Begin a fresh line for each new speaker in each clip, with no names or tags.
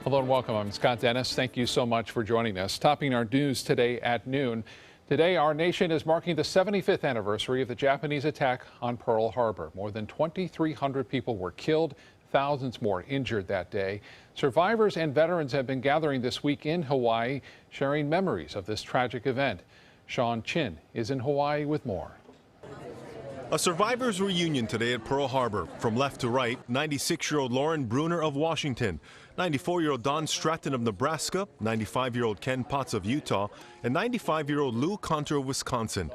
Hello and welcome. I'm Scott Dennis. Thank you so much for joining us. Topping our news today at noon. Today, our nation is marking the 75th anniversary of the Japanese attack on Pearl Harbor. More than 2,300 people were killed, thousands more injured that day. Survivors and veterans have been gathering this week in Hawaii, sharing memories of this tragic event. Sean Chin is in Hawaii with more.
A survivors reunion today at Pearl Harbor. From left to right, 96-year-old Lauren Bruner of Washington, 94-year-old Don Stratton of Nebraska, 95-year-old Ken Potts of Utah, and 95-year-old Lou Conter of Wisconsin.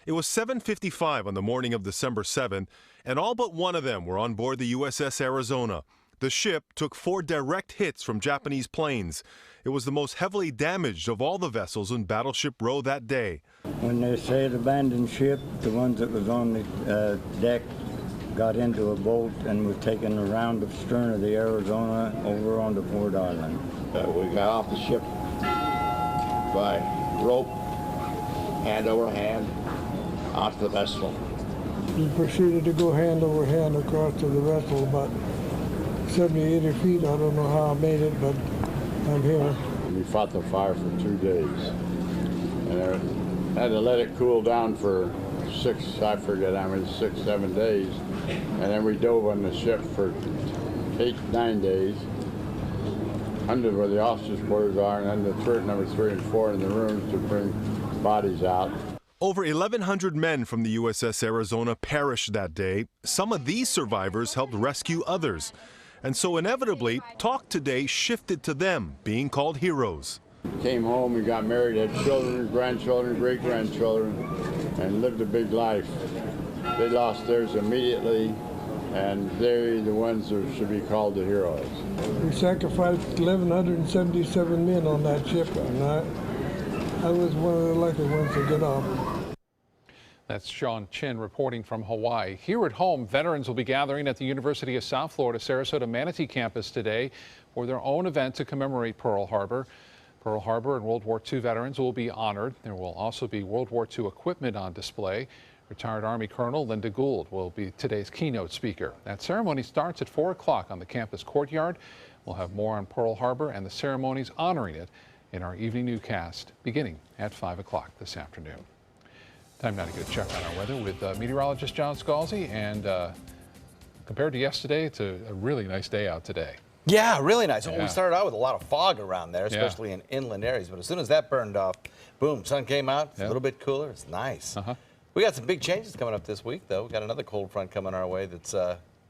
It was 7:55 on the morning of December 7th, and all but one of them were on board the USS Arizona. The ship took 4 direct hits from Japanese planes. It was the most heavily damaged of all the vessels in Battleship Row that day.
When they said abandoned ship, the ones that was on the deck got into a boat and was taken around the stern of the Arizona over onto Ford Island.
We got off the ship by rope, hand over hand, onto the vessel.
We proceeded to go hand over hand across to the vessel, about 70, 80 feet. I don't know how I made it, but I'm here.
We fought the fire for 2 days, and had to let it cool down for 6, 7 days, and then we dove on the ship for 8, 9 days, under where the officers' quarters are, and then the turret number 3 and 4 in the rooms to bring bodies out.
Over 1,100 men from the USS Arizona perished that day. Some of these survivors helped rescue others. And so inevitably, talk today shifted to them being called heroes.
Came home, we got married, had children, grandchildren, great-grandchildren, and lived a big life. They lost theirs immediately, and they're the ones that should be called the heroes.
We sacrificed 1,177 men on that ship, and I was one of the lucky ones to get off.
That's Sean Chin reporting from Hawaii. Here at home, veterans will be gathering at the University of South Florida Sarasota Manatee campus today for their own event to commemorate Pearl Harbor. Pearl Harbor and World War II veterans will be honored. There will also be World War II equipment on display. Retired Army Colonel Linda Gould will be today's keynote speaker. That ceremony starts at 4 o'clock on the campus courtyard. We'll have more on Pearl Harbor and the ceremonies honoring it in our evening newscast beginning at 5 o'clock this afternoon. Time now to go check on our weather with meteorologist John Scalzi. And compared to yesterday, it's a really nice day out today.
Yeah, really nice.
Yeah.
We started out with a lot of fog around there, especially in inland areas. But as soon as that burned off, boom, sun came out. It's a little bit cooler. It's nice. We got some big changes coming up this week, though. We got another cold front coming our way that's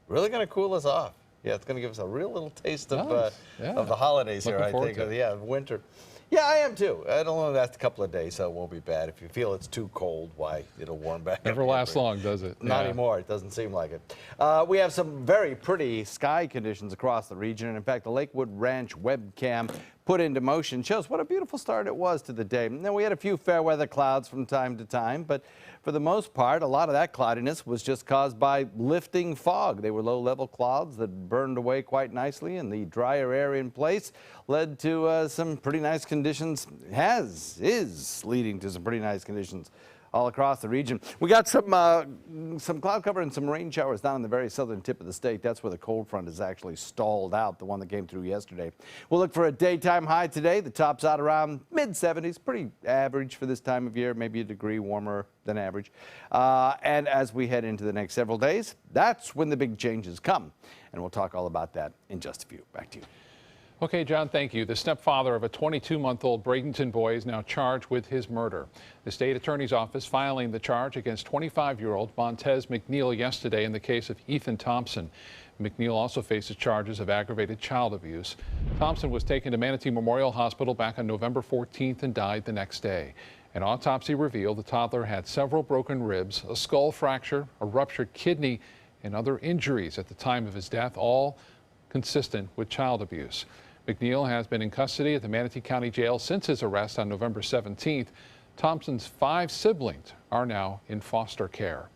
really going to cool us off. Yeah, it's going to give us a real little taste of the holidays here, I think. Yeah, winter. Yeah, I am too. It'll only last a couple of days, so it won't be bad. If you feel it's too cold, why, it'll warm back up.
Never lasts long, does it?
Not anymore. It doesn't seem like it. We have some very pretty sky conditions across the region. And in fact, the Lakewood Ranch webcam put into motion shows what a beautiful start it was to the day. And then we had a few fair weather clouds from time to time, but for the most part, a lot of that cloudiness was just caused by lifting fog. They were low-level clouds that burned away quite nicely, and the drier air in place led to some pretty nice conditions, is leading to some pretty nice conditions all across the region. We got some cloud cover and some rain showers down in the very southern tip of the state. That's where the cold front is actually stalled out, the one that came through yesterday. We'll look for a daytime high today. The top's out around mid-70s, pretty average for this time of year, maybe a degree warmer than average. And as we head into the next several days, that's when the big changes come. And we'll talk all about that in just a few. Back to you.
Okay, John, thank you. The stepfather of a 22-month-old Bradenton boy is now charged with his murder. The state attorney's office filing the charge against 25-year-old Montez McNeil yesterday in the case of Ethan Thompson. McNeil also faces charges of aggravated child abuse. Thompson was taken to Manatee Memorial Hospital back on November 14th and died the next day. An autopsy revealed the toddler had several broken ribs, a skull fracture, a ruptured kidney, and other injuries at the time of his death, all consistent with child abuse. McNeil has been in custody at the Manatee County Jail since his arrest on November 17th. Thompson's 5 siblings are now in foster care.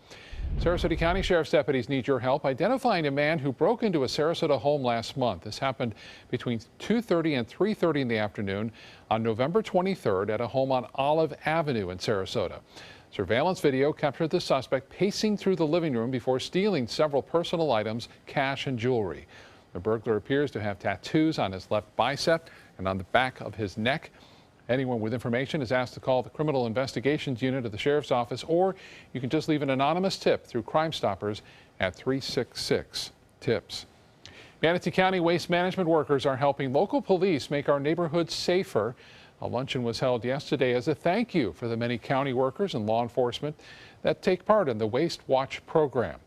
Sarasota County Sheriff's deputies need your help identifying a man who broke into a Sarasota home last month. This happened between 2:30 and 3:30 in the afternoon on November 23rd at a home on Olive Avenue in Sarasota. Surveillance video captured the suspect pacing through the living room before stealing several personal items, cash and jewelry. The burglar appears to have tattoos on his left bicep and on the back of his neck. Anyone with information is asked to call the Criminal Investigations Unit of the Sheriff's Office, or you can just leave an anonymous tip through Crime Stoppers at 366-TIPS. Manatee County waste management workers are helping local police make our neighborhoods safer. A luncheon was held yesterday as a thank you for the many county workers and law enforcement that take part in the Waste Watch program.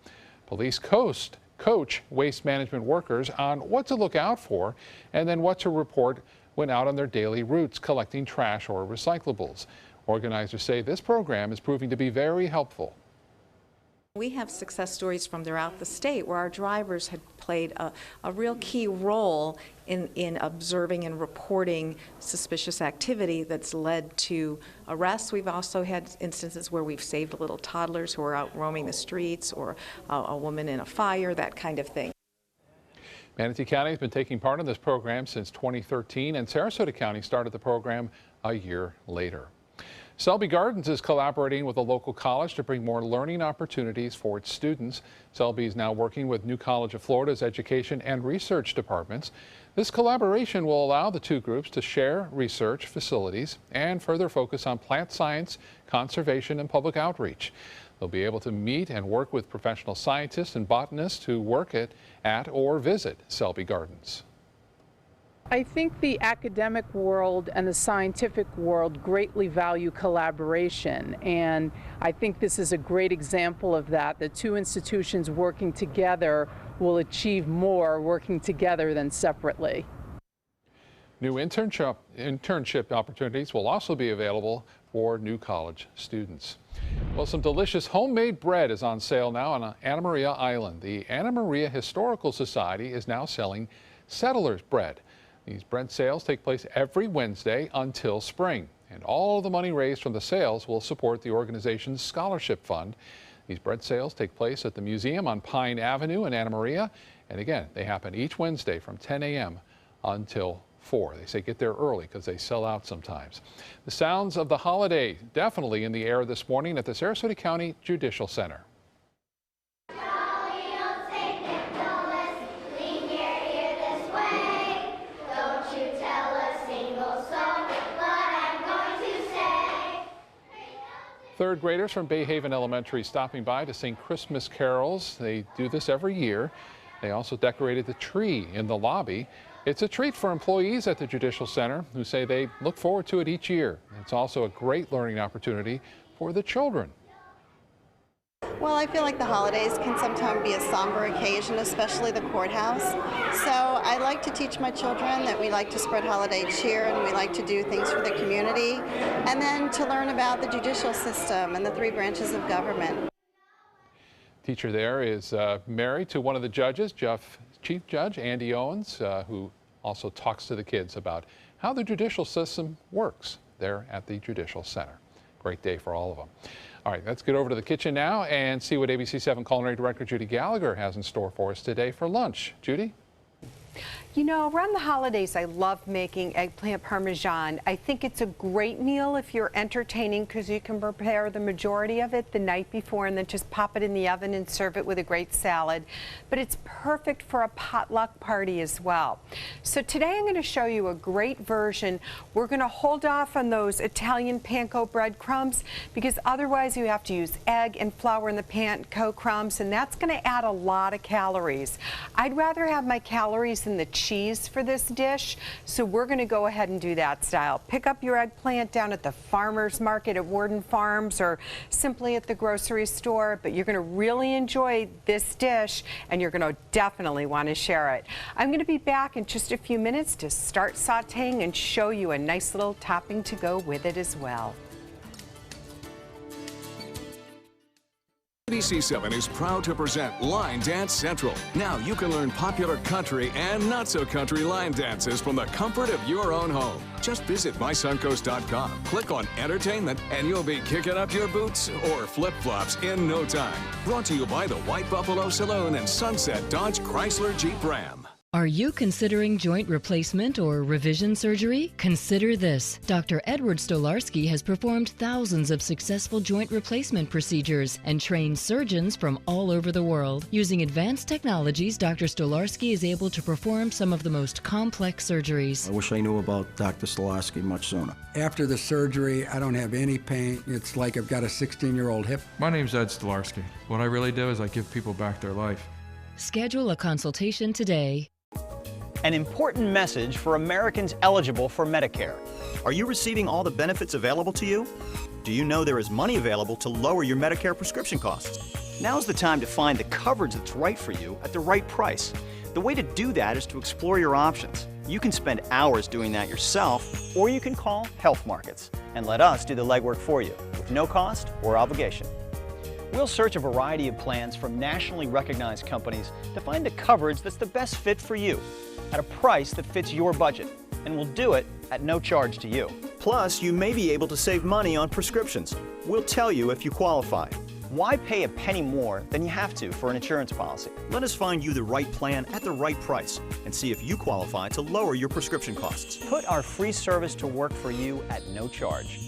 Police coach waste management workers on what to look out for and then what to report when out on their daily routes collecting trash or recyclables. Organizers say this program is proving to be very helpful.
We have success stories from throughout the state where our drivers had played a real key role in observing and reporting suspicious activity that's led to arrests. We've also had instances where we've saved little toddlers who are out roaming the streets, or a woman in a fire, that kind of thing.
Manatee County has been taking part in this program since 2013, and Sarasota County started the program a year later. Selby Gardens is collaborating with a local college to bring more learning opportunities for its students. Selby is now working with New College of Florida's education and research departments. This collaboration will allow the two groups to share research facilities and further focus on plant science, conservation, and public outreach. They'll be able to meet and work with professional scientists and botanists who work at or visit Selby Gardens.
I think the academic world and the scientific world greatly value collaboration, and I think this is a great example of that. The two institutions working together will achieve more working together than separately.
New internship opportunities will also be available for new college students. Well, some delicious homemade bread is on sale now on Anna Maria Island. The Anna Maria Historical Society is now selling settlers bread. These bread sales take place every Wednesday until spring, and all of the money raised from the sales will support the organization's scholarship fund. These bread sales take place at the museum on Pine Avenue in Anna Maria, and again, they happen each Wednesday from 10 a.m. until 4. They say get there early because they sell out sometimes. The sounds of the holiday definitely in the air this morning at the Sarasota County Judicial Center. Third graders from Bay Haven Elementary stopping by to sing Christmas carols. They do this every year. They also decorated the tree in the lobby. It's a treat for employees at the Judicial Center who say they look forward to it each year. It's also a great learning opportunity for the children.
Well, I feel like the holidays can sometimes be a somber occasion, especially the courthouse. So I like to teach my children that we like to spread holiday cheer and we like to do things for the community, and then to learn about the judicial system and the three branches of government.
Teacher there is married to one of the judges, Chief Judge Andy Owens, who also talks to the kids about how the judicial system works there at the Judicial Center. Great day for all of them. All right, let's get over to the kitchen now and see what ABC 7 Culinary Director Judy Gallagher has in store for us today for lunch. Judy?
You know, around the holidays, I love making eggplant parmesan. I think it's a great meal if you're entertaining because you can prepare the majority of it the night before and then just pop it in the oven and serve it with a great salad. But it's perfect for a potluck party as well. So today I'm going to show you a great version. We're going to hold off on those Italian panko breadcrumbs because otherwise you have to use egg and flour in the panko crumbs, and that's going to add a lot of calories. I'd rather have my calories in the cheese for this dish, so we're going to go ahead and do that style. Pick up your eggplant down at the farmer's market at Warden Farms or simply at the grocery store, but you're going to really enjoy this dish and you're going to definitely want to share it. I'm going to be back in just a few minutes to start sauteing and show you a nice little topping to go with it as well.
ABC 7 is proud to present Line Dance Central. Now you can learn popular country and not so country line dances from the comfort of your own home. Just visit mysuncoast.com, click on Entertainment, and you'll be kicking up your boots or flip-flops in no time. Brought to you by the White Buffalo Saloon and Sunset Dodge Chrysler Jeep Ram.
Are you considering joint replacement or revision surgery? Consider this. Dr. Edward Stolarski has performed thousands of successful joint replacement procedures and trained surgeons from all over the world. Using advanced technologies, Dr. Stolarski is able to perform some of the most complex surgeries.
I wish I knew about Dr. Stolarski much sooner.
After the surgery, I don't have any pain. It's like I've got a 16-year-old hip.
My name's Ed Stolarski. What I really do is I give people back their life.
Schedule a consultation today.
An important message for Americans eligible for Medicare.
Are you receiving all the benefits available to you? Do you know there is money available to lower your Medicare prescription costs? Now's the time to find the coverage that's right for you at the right price. The way to do that is to explore your options. You can spend hours doing that yourself, or you can call Health Markets and let us do the legwork for you with no cost or obligation. We'll search a variety of plans from nationally recognized companies to find the coverage that's the best fit for you at a price that fits your budget, and we'll do it at no charge to you. Plus, you may be able to save money on prescriptions. We'll tell you if you qualify.
Why pay a penny more than you have to for an insurance policy?
Let us find you the right plan at the right price and see if you qualify to lower your prescription costs.
Put our free service to work for you at no charge.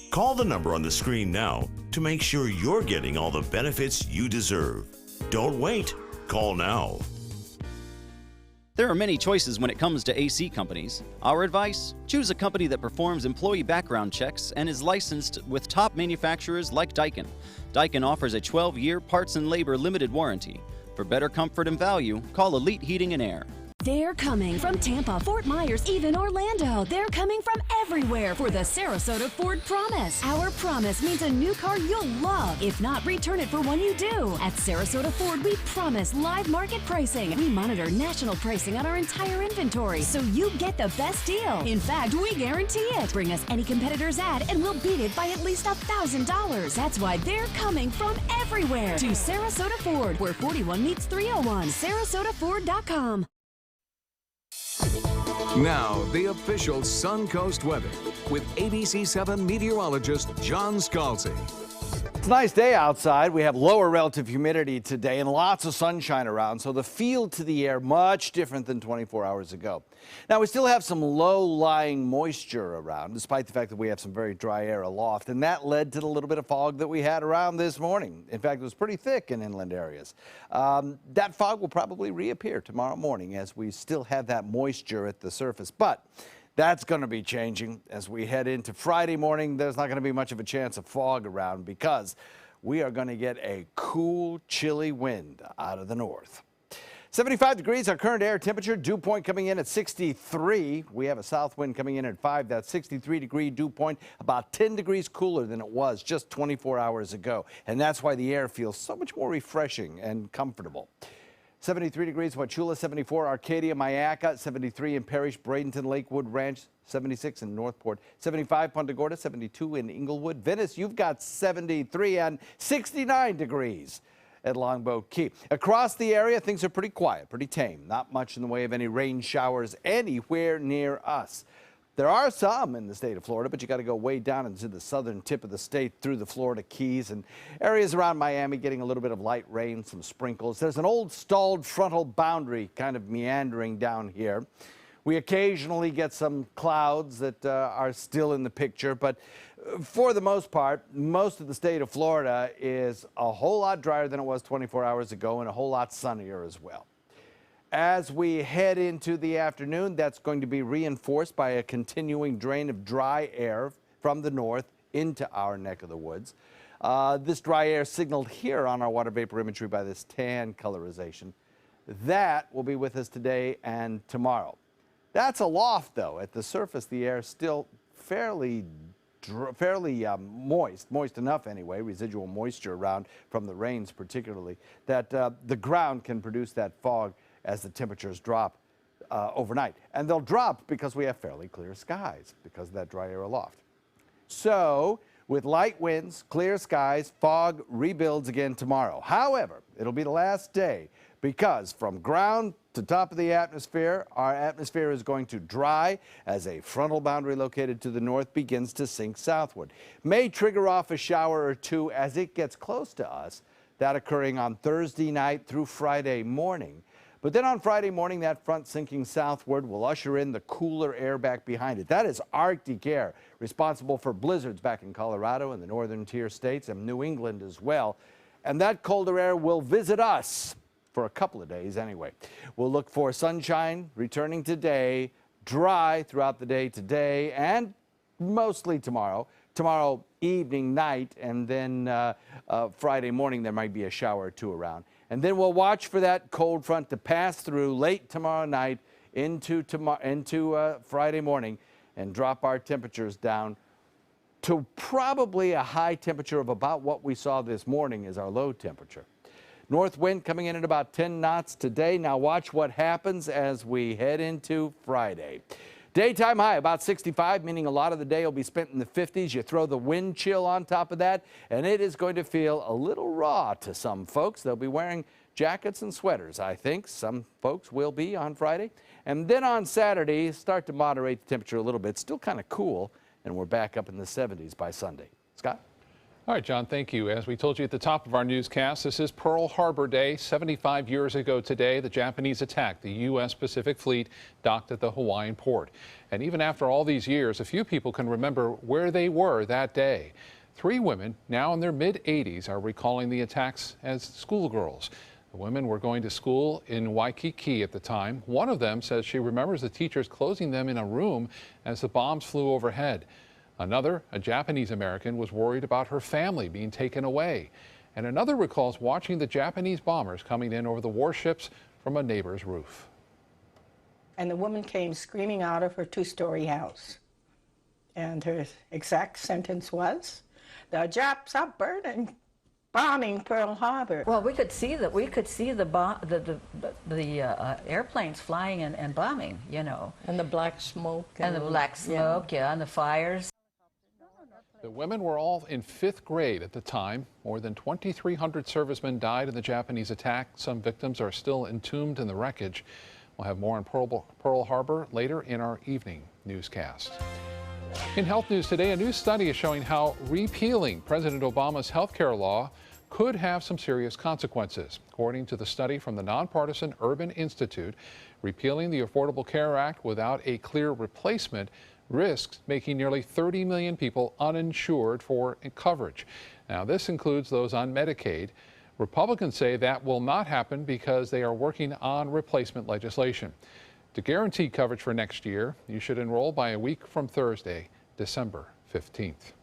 Call the number on the screen now to make sure you're getting all the benefits you deserve. Don't wait. Call now.
There are many choices when it comes to AC companies. Our advice? Choose a company that performs employee background checks and is licensed with top manufacturers like Daikin. Daikin offers a 12-year parts and labor limited warranty. For better comfort and value, call Elite Heating and Air.
They're coming from Tampa, Fort Myers, even Orlando. They're coming from everywhere for the Sarasota Ford Promise. Our promise means a new car you'll love. If not, return it for one you do. At Sarasota Ford, we promise live market pricing. We monitor national pricing on our entire inventory, so you get the best deal. In fact, we guarantee it. Bring us any competitor's ad, and we'll beat it by at least $1,000. That's why they're coming from everywhere to Sarasota Ford, where 41 meets 301. SarasotaFord.com.
Now, the official Suncoast weather with ABC7 meteorologist John Scalzi.
It's a nice day outside. We have lower relative humidity today and lots of sunshine around, so the feel to the air much different than 24 hours ago. Now, we still have some low-lying moisture around, despite the fact that we have some very dry air aloft, and that led to the little bit of fog that we had around this morning. In fact, it was pretty thick in inland areas. That fog will probably reappear tomorrow morning as we still have that moisture at the surface, but that's going to be changing as we head into Friday morning. There's not going to be much of a chance of fog around because we are going to get a cool, chilly wind out of the north. 75 degrees, our current air temperature. Dew point coming in at 63. We have a south wind coming in at 5. That 63-degree dew point, about 10 degrees cooler than it was just 24 hours ago. And that's why the air feels so much more refreshing and comfortable. 73 degrees, Wauchula, 74, Arcadia, Mayaca, 73 in Parrish, Bradenton, Lakewood Ranch, 76 in Northport, 75 Punta Gorda, 72 in Inglewood. Venice, you've got 73 and 69 degrees at Longboat Key. Across the area, things are pretty quiet, pretty tame. Not much in the way of any rain showers anywhere near us. There are some in the state of Florida, but you got to go way down into the southern tip of the state through the Florida Keys and areas around Miami getting a little bit of light rain, some sprinkles. There's an old stalled frontal boundary kind of meandering down here. We occasionally get some clouds that are still in the picture, but for the most part, most of the state of Florida is a whole lot drier than it was 24 hours ago and a whole lot sunnier as well. As we head into the afternoon, that's going to be reinforced by a continuing drain of dry air from the north into our neck of the woods. This dry air signaled here on our water vapor imagery by this tan colorization. That will be with us today and tomorrow. That's aloft, though. At the surface, the air is still fairly moist enough anyway, residual moisture around from the rains particularly, that the ground can produce that fog as the temperatures drop overnight. And they'll drop because we have fairly clear skies because of that dry air aloft. So with light winds, clear skies, fog rebuilds again tomorrow. However, it'll be the last day because from ground to top of the atmosphere, our atmosphere is going to dry as a frontal boundary located to the north begins to sink southward. May trigger off a shower or two as it gets close to us, that occurring on Thursday night through Friday morning. But then on Friday morning, that front sinking southward will usher in the cooler air back behind it. That is Arctic air, responsible for blizzards back in Colorado and the northern tier states and New England as well. And that colder air will visit us for a couple of days anyway. We'll look for sunshine returning today, dry throughout the day today, and mostly tomorrow. Tomorrow evening, night, and then Friday morning there might be a shower or two around. And then we'll watch for that cold front to pass through late tomorrow night into Friday morning and drop our temperatures down to probably a high temperature of about what we saw this morning as our low temperature. North wind coming in at about 10 knots today. Now watch what happens as we head into Friday. Daytime high about 65, meaning a lot of the day will be spent in the 50s. You throw the wind chill on top of that, and it is going to feel a little raw to some folks. They'll be wearing jackets and sweaters, I think. Some folks will be on Friday. And then on Saturday, start to moderate the temperature a little bit. Still kind of cool, and we're back up in the 70s by Sunday. Scott?
All right, John, thank you. As we told you at the top of our newscast, this is Pearl Harbor Day. 75 years ago today, the Japanese attacked the U.S. Pacific Fleet docked at the Hawaiian port. And even after all these years, a few people can remember where they were that day. 3 women, now in their mid-80s, are recalling the attacks as schoolgirls. The women were going to school in Waikiki at the time. One of them says she remembers the teachers closing them in a room as the bombs flew overhead. Another, a Japanese American, was worried about her family being taken away. And another recalls watching the Japanese bombers coming in over the warships from a neighbor's roof.
And the woman came screaming out of her 2-story house. And her exact sentence was, "The Japs are burning, bombing Pearl Harbor."
Well, we could see that. We could see the airplanes flying and bombing, you know.
And the black smoke.
And the black smoke, yeah, and the fires.
The women were all in 5th grade at the time. More than 2,300 servicemen died in the Japanese attack. Some victims are still entombed in the wreckage. We'll have more on Pearl Harbor later in our evening newscast. In health news today, a new study is showing how repealing President Obama's health care law could have some serious consequences. According to the study from the nonpartisan Urban Institute, repealing the Affordable Care Act without a clear replacement risks making nearly 30 million people uninsured for coverage. Now, this includes those on Medicaid. Republicans say that will not happen because they are working on replacement legislation. To guarantee coverage for next year, you should enroll by a week from Thursday, December 15th.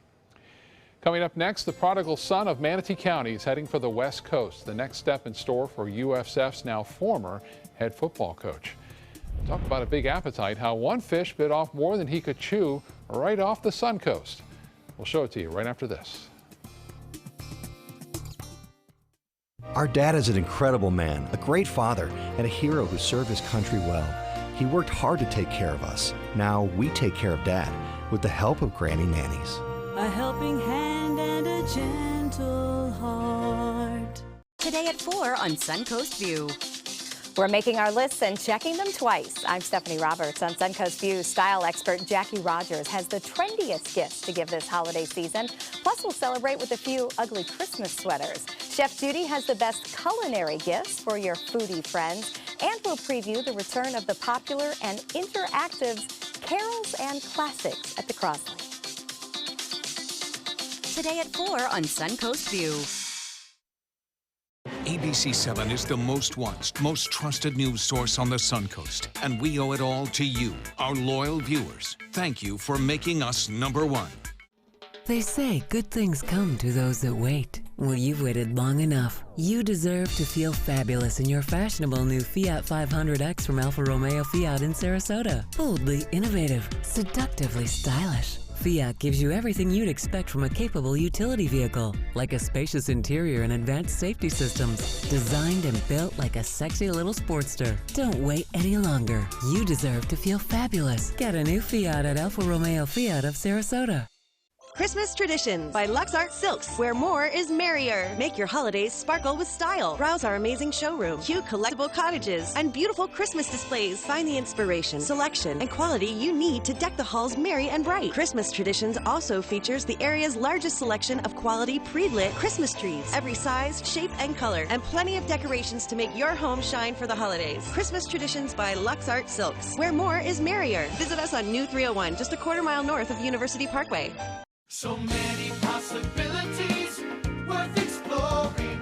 Coming up next, the prodigal son of Manatee County is heading for the West Coast. The next step in store for USF's now former head football coach. Talk about a big appetite, how one fish bit off more than he could chew right off the Suncoast. We'll show it to you right after this.
Our dad is an incredible man, a great father, and a hero who served his country well. He worked hard to take care of us. Now we take care of Dad with the help of Granny Nannies.
A helping hand and a gentle heart.
Today at 4 on Suncoast View. We're making our lists and checking them twice. I'm Stephanie Roberts. On Suncoast View, style expert Jackie Rogers has the trendiest gifts to give this holiday season. Plus, we'll celebrate with a few ugly Christmas sweaters. Chef Judy has the best culinary gifts for your foodie friends. And we'll preview the return of the popular and interactive Carols and Classics at the Crossley. Today at 4 on Suncoast View.
ABC7 is the most watched, most trusted news source on the Suncoast, and we owe it all to you, our loyal viewers. Thank you for making us #1.
They say good things come to those that wait. Well, you've waited long enough. You deserve to feel fabulous in your fashionable new Fiat 500X from Alfa Romeo Fiat in Sarasota. Boldly innovative, seductively stylish. Fiat gives you everything you'd expect from a capable utility vehicle, like a spacious interior and advanced safety systems, designed and built like a sexy little Sportster. Don't wait any longer. You deserve to feel fabulous. Get a new Fiat at Alfa Romeo Fiat of Sarasota.
Christmas Traditions by Lux Art Silks, where more is merrier. Make your holidays sparkle with style. Browse our amazing showroom, cute collectible cottages, and beautiful Christmas displays. Find the inspiration, selection, and quality you need to deck the halls merry and bright. Christmas Traditions also features the area's largest selection of quality pre-lit Christmas trees, every size, shape, and color, and plenty of decorations to make your home shine for the holidays. Christmas Traditions by Lux Art Silks, where more is merrier. Visit us on New 301, just a quarter-mile north of University Parkway.
So many possibilities worth exploring.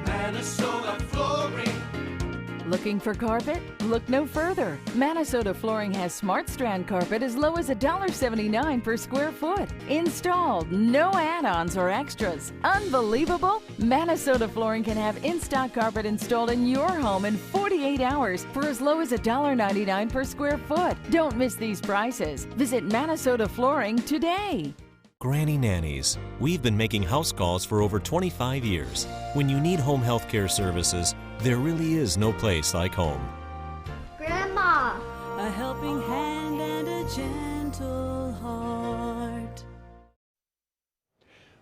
Manasota Flooring.
Looking for carpet? Look no further. Manasota Flooring has Smart Strand carpet as low as $1.79 per square foot. Installed, no add-ons or extras. Unbelievable? Manasota Flooring can have in-stock carpet installed in your home in 48 hours for as low as $1.99 per square foot. Don't miss these prices. Visit Manasota Flooring today.
Granny Nannies. We've been making house calls for over 25 years. When you need home health care services, there really is no place like home.
Grandma! A helping hand and a gentle heart.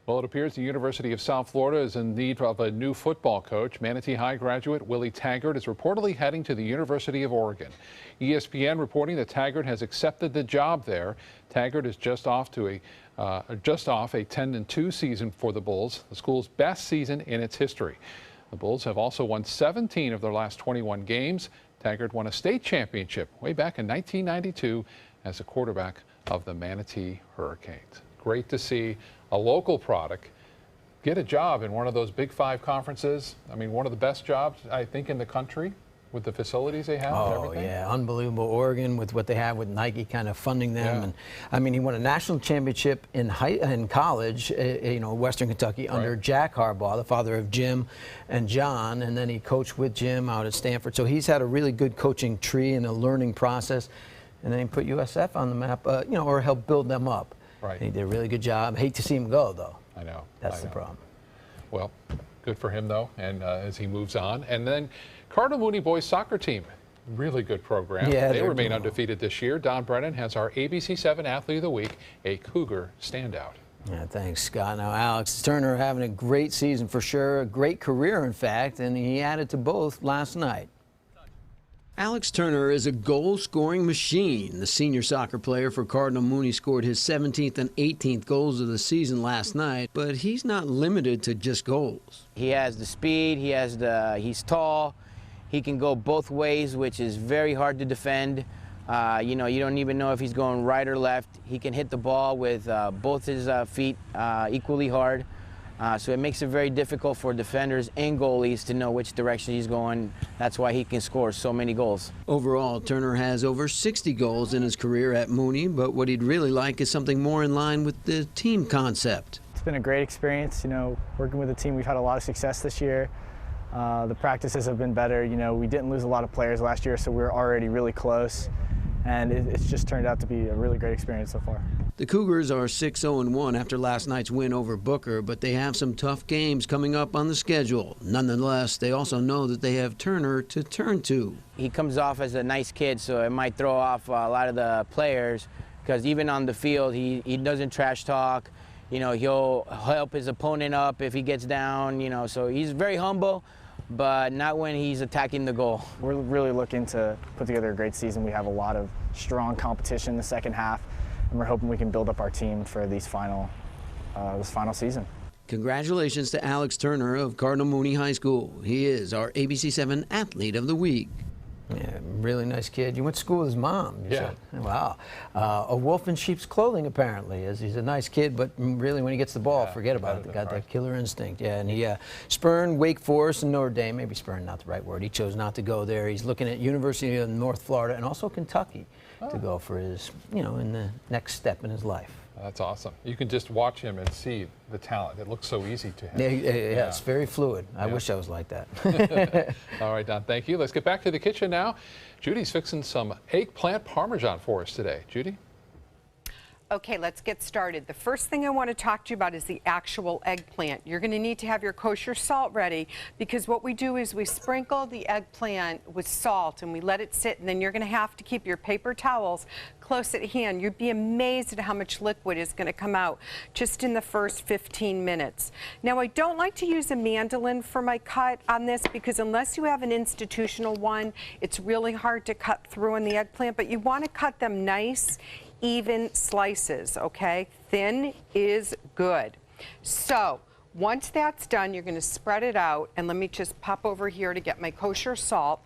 Well, it appears the University of South Florida is in need of a new football coach. Manatee High graduate Willie Taggart is reportedly heading to the University of Oregon. ESPN reporting that Taggart has accepted the job there. Taggart is just off a 10-2 season for the Bulls, the school's best season in its history. The Bulls have also won 17 of their last 21 games. Taggart won a state championship way back in 1992 as a quarterback of the Manatee Hurricanes. Great to see a local product get a job in one of those Big Five conferences. I mean, one of the best jobs, I think, in the country with the facilities they have and everything.
Yeah, unbelievable. Oregon with what they have with Nike kind of funding them.
Yeah.
And I mean, he won a national championship in college, Western Kentucky, under Jack Harbaugh, the father of Jim and John, and then he coached with Jim out at Stanford. So he's had a really good coaching tree and a learning process. And then he put USF on the map, or helped build them up.
Right.
He did a really good job. Hate to see him go, though.
I know.
That's the problem.
Well, good for him, though, and as he moves on. And then Cardinal Mooney boys soccer team, really good program.
Yeah,
they remain
doing
undefeated this year. Don Brennan has our ABC7 Athlete of the Week, a Cougar standout.
Yeah, thanks, Scott. Now, Alex Turner having a great season for sure, a great career, in fact, and he added to both last night. Alex Turner is a goal-scoring machine. The senior soccer player for Cardinal Mooney scored his 17th and 18th goals of the season last night, but he's not limited to just goals.
He has the speed, he's tall, he can go both ways, which is very hard to defend. You don't even know if he's going right or left. He can hit the ball with both his feet equally hard. So it makes it very difficult for defenders and goalies to know which direction he's going. That's why he can score so many goals. Overall, Turner has over 60 goals in his career at Mooney, but what he'd really like is something more in line with the team concept.
It's been a great experience, working with the team. We've had a lot of success this year. The practices have been better. We didn't lose a lot of players last year, so we were already really close. And it's just turned out to be a really great experience so far.
The Cougars are 6-0-1 after last night's win over Booker, but they have some tough games coming up on the schedule. Nonetheless, they also know that they have Turner to turn to. He comes off as a nice kid, so it might throw off a lot of the players, because even on the field, he doesn't trash talk. He'll help his opponent up if he gets down, so he's very humble, but not when he's attacking the goal.
We're really looking to put together a great season. We have a lot of strong competition in the second half, and we're hoping we can build up our team for this final season. Congratulations to Alex Turner of Cardinal Mooney High School. He is our ABC7 Athlete of the Week. Yeah, really nice kid. You went to school with his mom. You said. Wow. A wolf in sheep's clothing, apparently, as he's a nice kid, but really when he gets the ball, forget about it. Got that killer instinct. Yeah, and he spurned Wake Forest and Notre Dame. Maybe spurned, not the right word. He chose not to go there. He's looking at University of North Florida and also Kentucky to go for his, in the next step in his life.
That's awesome. You can just watch him and see the talent. It looks so easy to him.
Yeah, it's very fluid. I wish I was like that.
All right, Don, thank you. Let's get back to the kitchen now. Judy's fixing some eggplant parmesan for us today. Judy?
Okay, let's get started. The first thing I want to talk to you about is the actual eggplant. You're going to need to have your kosher salt ready, because what we do is we sprinkle the eggplant with salt and we let it sit, and then you're going to have to keep your paper towels close at hand. You'd be amazed at how much liquid is going to come out just in the first 15 minutes. Now, I don't like to use a mandolin for my cut on this, because unless you have an institutional one, it's really hard to cut through on the eggplant, but you want to cut them nice, even slices, okay? Thin is good. So once that's done, you're going to spread it out, and let me just pop over here to get my kosher salt.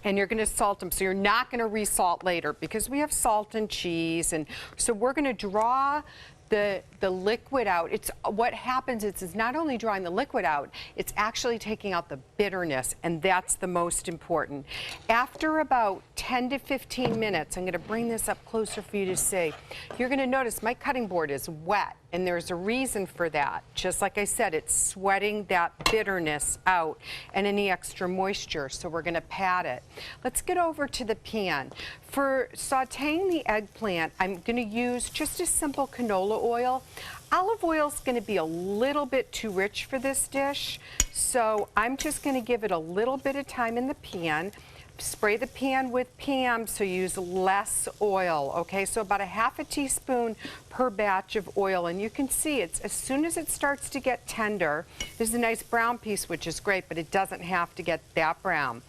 And you're going to salt them, so you're not going to resalt later, because we have salt and cheese, and so we're going to draw the liquid out. It's what happens is it's not only drawing the liquid out, it's actually taking out the bitterness, and that's the most important. After about 10 to 15 minutes, I'm going to bring this up closer for you to see. You're going to notice my cutting board is wet, and there's a reason for that. Just like I said, it's sweating that bitterness out and any extra moisture, so we're going to pat it. Let's get over to the pan. For sauteing the eggplant, I'm going to use just a simple canola oil. Olive oil is going to be a little bit too rich for this dish, so I'm just going to give it a little bit of time in the pan. Spray the pan with Pam, so use less oil, okay? So about a ½ teaspoon per batch of oil, and you can see it's as soon as it starts to get tender. This is a nice brown piece, which is great, but it doesn't have to get that brown.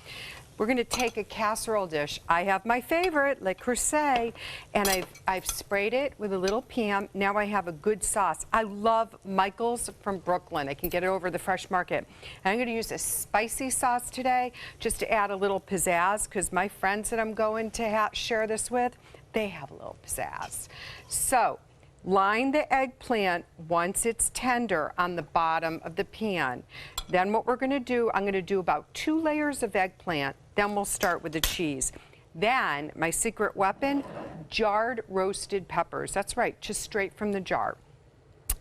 We're going to take a casserole dish. I have my favorite, Le Creuset, and I've sprayed it with a little Pam. Now I have a good sauce. I love Michael's from Brooklyn. I can get it over the Fresh Market. And I'm going to use a spicy sauce today just to add a little pizzazz, because my friends that I'm going to share this with, they have a little pizzazz. So line the eggplant once it's tender on the bottom of the pan. Then what we're going to do, I'm going to do about 2 layers of eggplant. Then we'll start with the cheese. Then my secret weapon, jarred roasted peppers. That's right, just straight from the jar.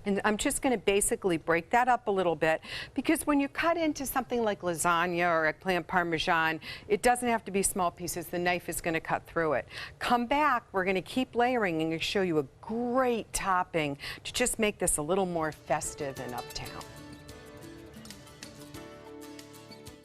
And I'm just going to basically break that up a little bit, because when you cut into something like lasagna or eggplant parmesan, it doesn't have to be small pieces. The knife is going to cut through it. Come back, we're going to keep layering and show you a great topping to just make this a little more festive and uptown.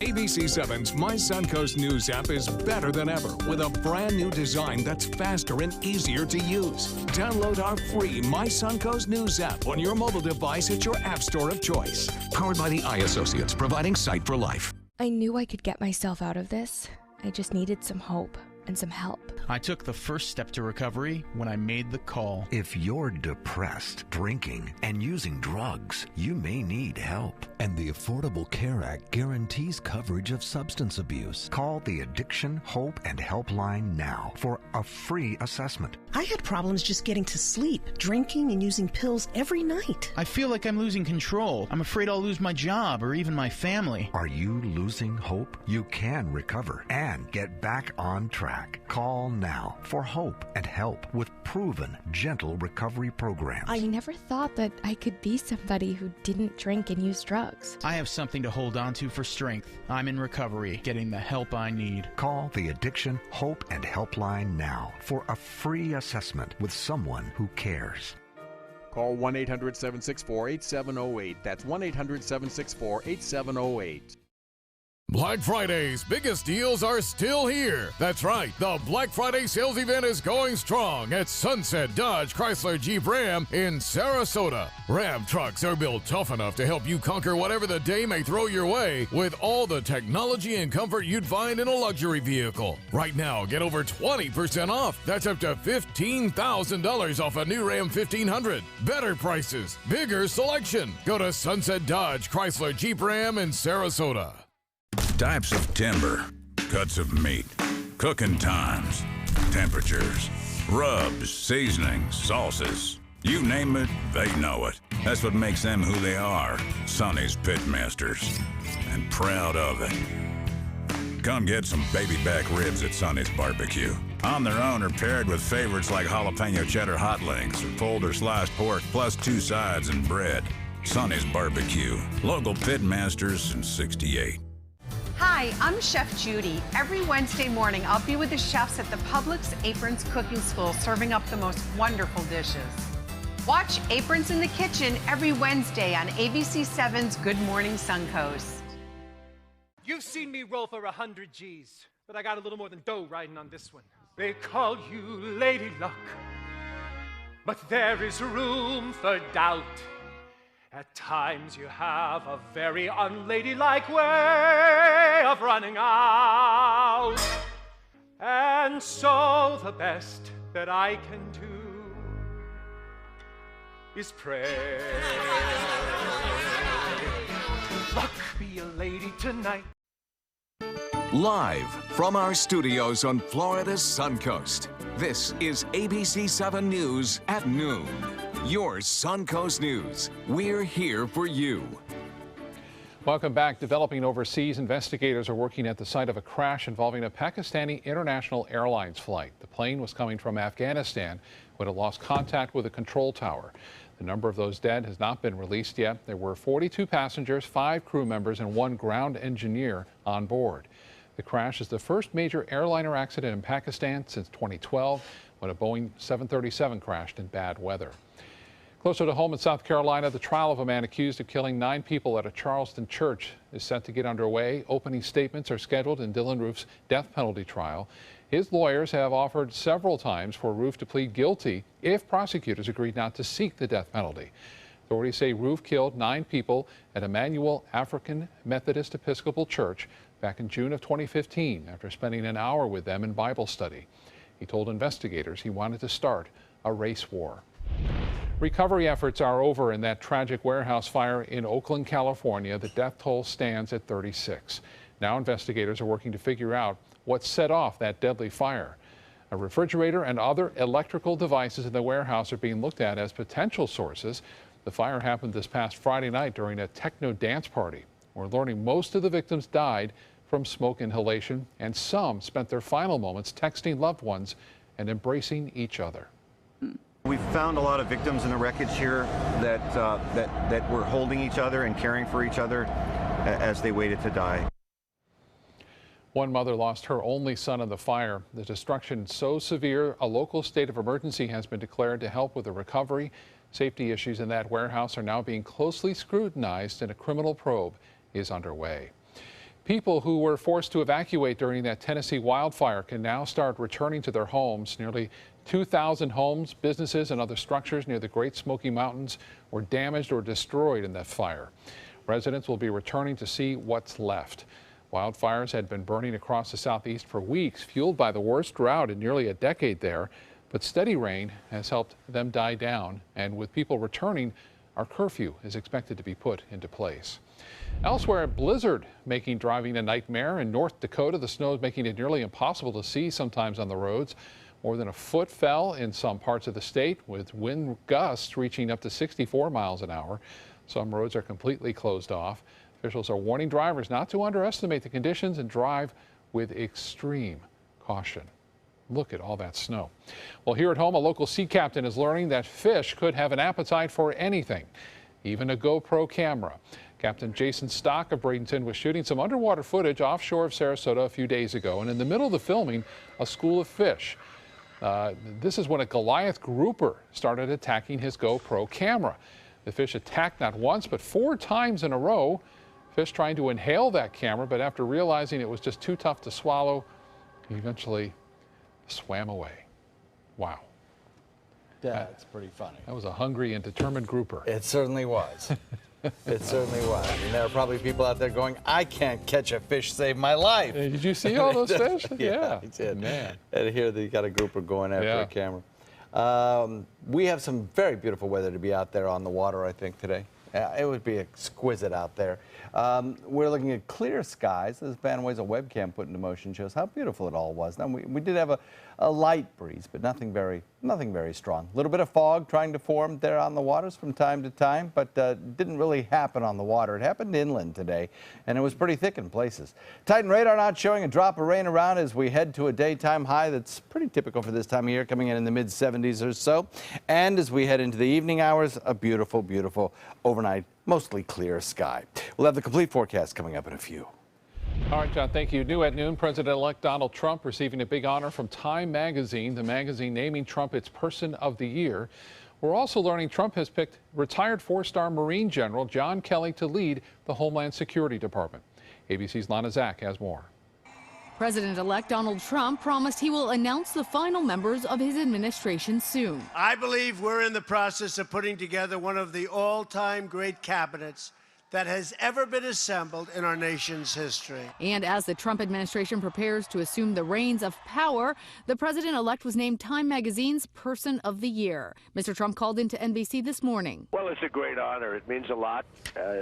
ABC7's My Suncoast News app is better than ever with a brand new design that's faster and easier to use. Download our free My Suncoast News app on your mobile device at your app store of choice. Powered by the iAssociates, providing Sight for Life.
I knew I could get myself out of this. I just needed some hope and some help.
I took the first step to recovery when I made the call.
If you're depressed, drinking, and using drugs, you may need help.
And the Affordable Care Act guarantees coverage of substance abuse.
Call the Addiction, Hope, and Helpline now for a free assessment.
I had problems just getting to sleep, drinking and using pills every night.
I feel like I'm losing control. I'm afraid I'll lose my job or even my family.
Are you losing hope? You can recover and get back on track. Call now for hope and help with proven, gentle recovery programs.
I never thought that I could be somebody who didn't drink and use drugs.
I have something to hold on to for strength. I'm in recovery, getting the help I need.
Call the Addiction, Hope, and Helpline now for a free assessment with someone who cares.
Call 1-800-764-8708. That's 1-800-764-8708.
Black Friday's biggest deals are still here. That's right, the Black Friday sales event is going strong at Sunset Dodge Chrysler Jeep Ram in Sarasota. Ram trucks are built tough enough to help you conquer whatever the day may throw your way with all the technology and comfort you'd find in a luxury vehicle. Right now, get over 20% off. That's up to $15,000 off a new Ram 1500. Better prices, bigger selection. Go to Sunset Dodge Chrysler Jeep Ram in Sarasota.
Types of timber, cuts of meat, cooking times, temperatures, rubs, seasonings, sauces. You name it, they know it. That's what makes them who they are, Sonny's Pitmasters. And proud of it. Come get some baby back ribs at Sonny's Barbecue. On their own or paired with favorites like jalapeno cheddar hot links or pulled or sliced pork plus 2 sides and bread. Sonny's Barbecue. Local Pitmasters since '68.
Hi, I'm Chef Judy. Every Wednesday morning, I'll be with the chefs at the Publix Aprons Cooking School serving up the most wonderful dishes. Watch Aprons in the Kitchen every Wednesday on ABC7's Good Morning Suncoast.
You've seen me roll for 100 G's, but I got a little more than dough riding on this one. They call you Lady Luck, but there is room for doubt. At times you have a very unladylike way of running out. And so the best that I can do is pray. Luck, be a lady tonight.
Live from our studios on Florida's Suncoast, this is ABC7 News at noon. Your Suncoast News. We're here for you.
Welcome back. Developing overseas, investigators are working at the site of a crash involving a Pakistani International Airlines flight. The plane was coming from Afghanistan when it lost contact with a control tower. The number of those dead has not been released yet. There were 42 passengers, 5 crew members, and 1 ground engineer on board. The crash is the first major airliner accident in Pakistan since 2012, when a Boeing 737 crashed in bad weather. Closer to home in South Carolina, the trial of a man accused of killing 9 people at a Charleston church is set to get underway. Opening statements are scheduled in Dylan Roof's death penalty trial. His lawyers have offered several times for Roof to plead guilty if prosecutors agreed not to seek the death penalty. Authorities say Roof killed 9 people at Emmanuel African Methodist Episcopal Church back in June of 2015 after spending an hour with them in Bible study. He told investigators he wanted to start a race war. Recovery efforts are over in that tragic warehouse fire in Oakland, California. The death toll stands at 36. Now investigators are working to figure out what set off that deadly fire. A refrigerator and other electrical devices in the warehouse are being looked at as potential sources. The fire happened this past Friday night during a techno dance party. We're learning most of the victims died from smoke inhalation, and some spent their final moments texting loved ones and embracing each other.
We've found a lot of victims in the wreckage here that were holding each other and caring for each other as they waited to die.
One mother lost her only son in the fire. The destruction so severe, a local state of emergency has been declared to help with the recovery. Safety issues in that warehouse are now being closely scrutinized, and a criminal probe is underway. People who were forced to evacuate during that Tennessee wildfire can now start returning to their homes. Nearly 2,000 homes, businesses, and other structures near the Great Smoky Mountains were damaged or destroyed in that fire. Residents will be returning to see what's left. Wildfires had been burning across the southeast for weeks, fueled by the worst drought in nearly a decade there. But steady rain has helped them die down, and with people returning, our curfew is expected to be put into place. Elsewhere, a blizzard making driving a nightmare. In North Dakota, the snow is making it nearly impossible to see sometimes on the roads. More than a foot fell in some parts of the state, with wind gusts reaching up to 64 miles an hour. Some roads are completely closed off. Officials are warning drivers not to underestimate the conditions and drive with extreme caution. Look at all that snow. Well, here at home, a local sea captain is learning that fish could have an appetite for anything, even a GoPro camera. Captain Jason Stock of Bradenton was shooting some underwater footage offshore of Sarasota a few days ago, and in the middle of the filming, a school of fish. This is when a Goliath grouper started attacking his GoPro camera. The fish attacked not once, but 4 times in a row. Fish trying to inhale that camera, but after realizing it was just too tough to swallow, he eventually swam away. Wow.
That's pretty funny.
That was a hungry and determined grouper.
It certainly was. It certainly was. And there are probably people out there going, I can't catch a fish, save my life.
Did you see all those fish?
Yeah, I did.
Man.
And here they got a grouper going after a camera. We have some very beautiful weather to be out there on the water, I think, today. It would be exquisite out there. We're looking at clear skies. This Van Wey's webcam put into motion shows how beautiful it all was. Now, we did have a light breeze, but nothing very strong. A little bit of fog trying to form there on the waters from time to time, but didn't really happen on the water. It happened inland today, and it was pretty thick in places. Titan radar not showing a drop of rain around as we head to a daytime high that's pretty typical for this time of year, coming in the mid-70s or so. And as we head into the evening hours, a beautiful, beautiful overnight, mostly clear sky. We'll have the complete forecast coming up in a few.
All right, John, thank you. New at noon, President-elect Donald Trump receiving a big honor from Time Magazine, the magazine naming Trump its Person of the Year. We're also learning Trump has picked retired four-star Marine General John Kelly to lead the Homeland Security Department. ABC's Lana Zak has more.
President-elect Donald Trump promised he will announce the final members of his administration soon.
I believe we're in the process of putting together one of the all-time great cabinets that has ever been assembled in our nation's history.
And as the Trump administration prepares to assume the reins of power, the president-elect was named Time Magazine's Person of the Year. Mr. Trump called into NBC this morning.
Well, it's a great honor. It means a lot,